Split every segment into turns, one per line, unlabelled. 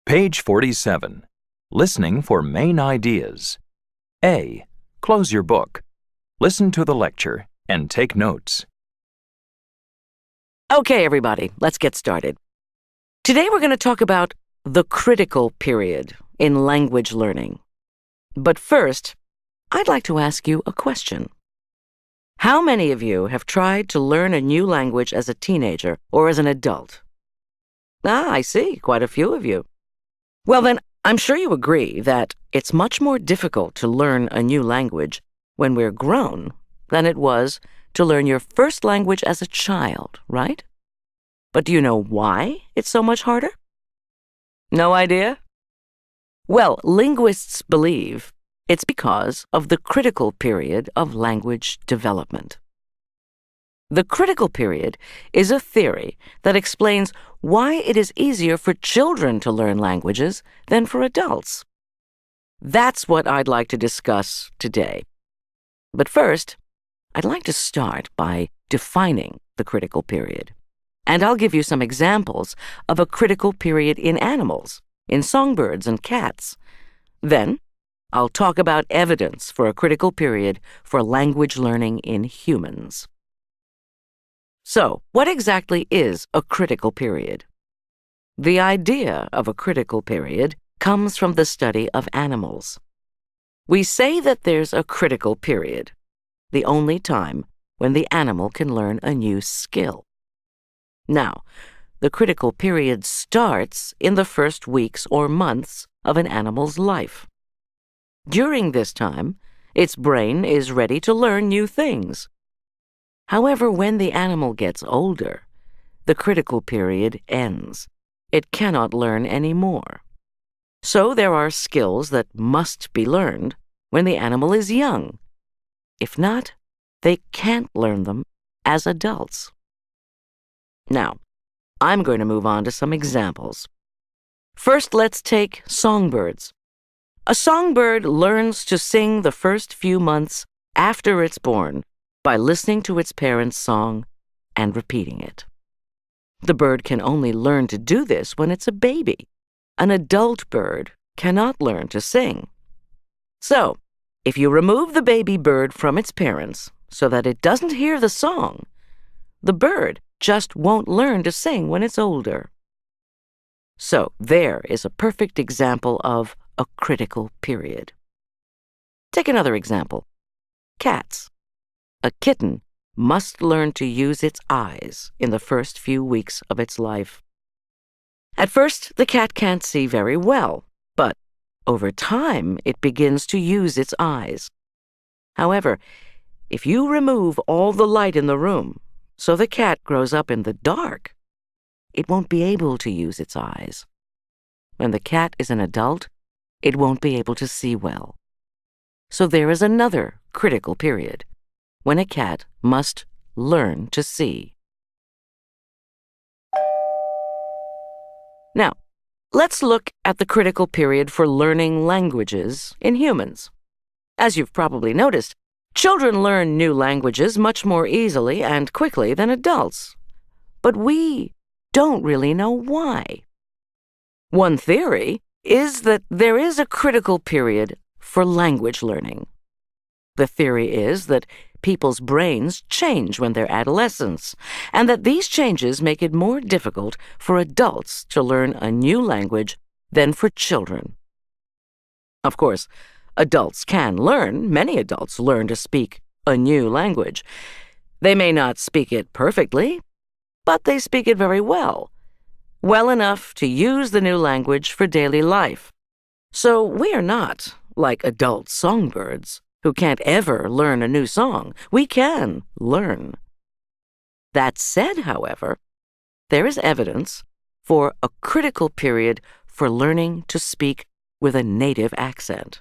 Page 47. Listening for main ideas. A. Close your book. Listen to the lecture and take notes.
Okay, everybody, let's get started. Today we're going to talk about the critical period in language learning. But first, I'd like to ask you a question. How many of you have tried to learn a new language as a teenager or as an adult? I see, quite a few of you. Well then, I'm sure you agree that it's much more difficult to learn a new language when we're grown than it was to learn your first language as a child, right? But do you know why it's so much harder? No idea? Well, linguists believe it's because of the critical period of language development. The critical period is a theory that explains why it is easier for children to learn languages than for adults. That's what I'd like to discuss today. But first, I'd like to start by defining the critical period. And I'll give you some examples of a critical period in animals, in songbirds and cats. Then, I'll talk about evidence for a critical period for language learning in humans. So, what exactly is a critical period? The idea of a critical period comes from the study of animals. We say that there's a critical period, the only time when the animal can learn a new skill. Now, the critical period starts in the first weeks or months of an animal's life. During this time, its brain is ready to learn new things. However, when the animal gets older, the critical period ends. It cannot learn any more. So there are skills that must be learned when the animal is young. If not, they can't learn them as adults. Now, I'm going to move on to some examples. First, let's take songbirds. A songbird learns to sing the first few months after it's born by listening to its parents' song and repeating it. The bird can only learn to do this when it's a baby. An adult bird cannot learn to sing. So, if you remove the baby bird from its parents so that it doesn't hear the song, the bird just won't learn to sing when it's older. So, there is a perfect example of a critical period. Take another example. Cats. A kitten must learn to use its eyes in the first few weeks of its life. At first, the cat can't see very well, but over time, it begins to use its eyes. However, if you remove all the light in the room, so the cat grows up in the dark, it won't be able to use its eyes. When the cat is an adult, it won't be able to see well. So there is another critical period when a cat must learn to see. Now, let's look at the critical period for learning languages in humans. As you've probably noticed, children learn new languages much more easily and quickly than adults. But we don't really know why. One theory is that there is a critical period for language learning. The theory is that people's brains change when they're adolescents, and that these changes make it more difficult for adults to learn a new language than for children. Of course, adults can learn. Many adults learn to speak a new language. They may not speak it perfectly, but they speak it very well enough to use the new language for daily life. So we are not like adult songbirds who can't ever learn a new song. We can learn. That said, however, there is evidence for a critical period for learning to speak with a native accent.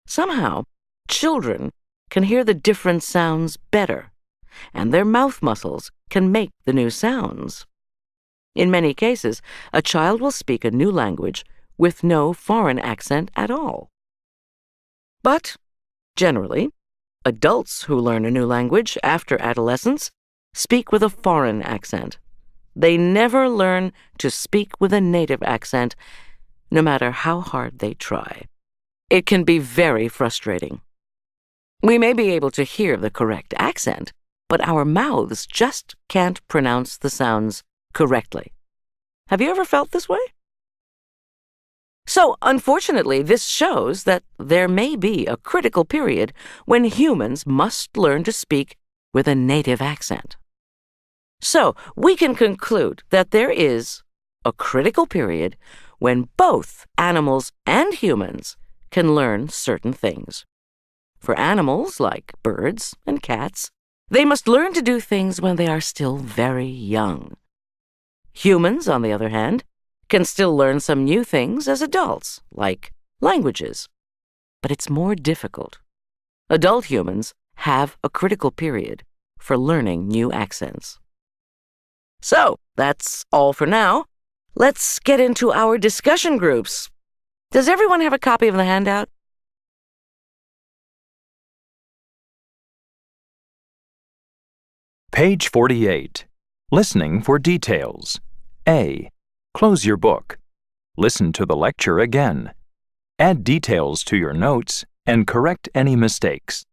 Somehow, children can hear the different sounds better, and their mouth muscles can make the new sounds. In many cases, a child will speak a new language with no foreign accent at all. But generally, adults who learn a new language after adolescence speak with a foreign accent. They never learn to speak with a native accent no matter how hard they try. It can be very frustrating. We may be able to hear the correct accent, but our mouths just can't pronounce the sounds correctly. Have you ever felt this way? So, unfortunately, this shows that there may be a critical period when humans must learn to speak with a native accent. So, we can conclude that there is a critical period when both animals and humans can learn certain things. For animals, like birds and cats, they must learn to do things when they are still very young. Humans, on the other hand, can still learn some new things as adults, like languages. But it's more difficult. Adult humans have a critical period for learning new accents. So, that's all for now. Let's get into our discussion groups. Does everyone have a copy of the handout?
Page 48. Listening for details. A. Close your book. Listen to the lecture again. Add details to your notes and correct any mistakes.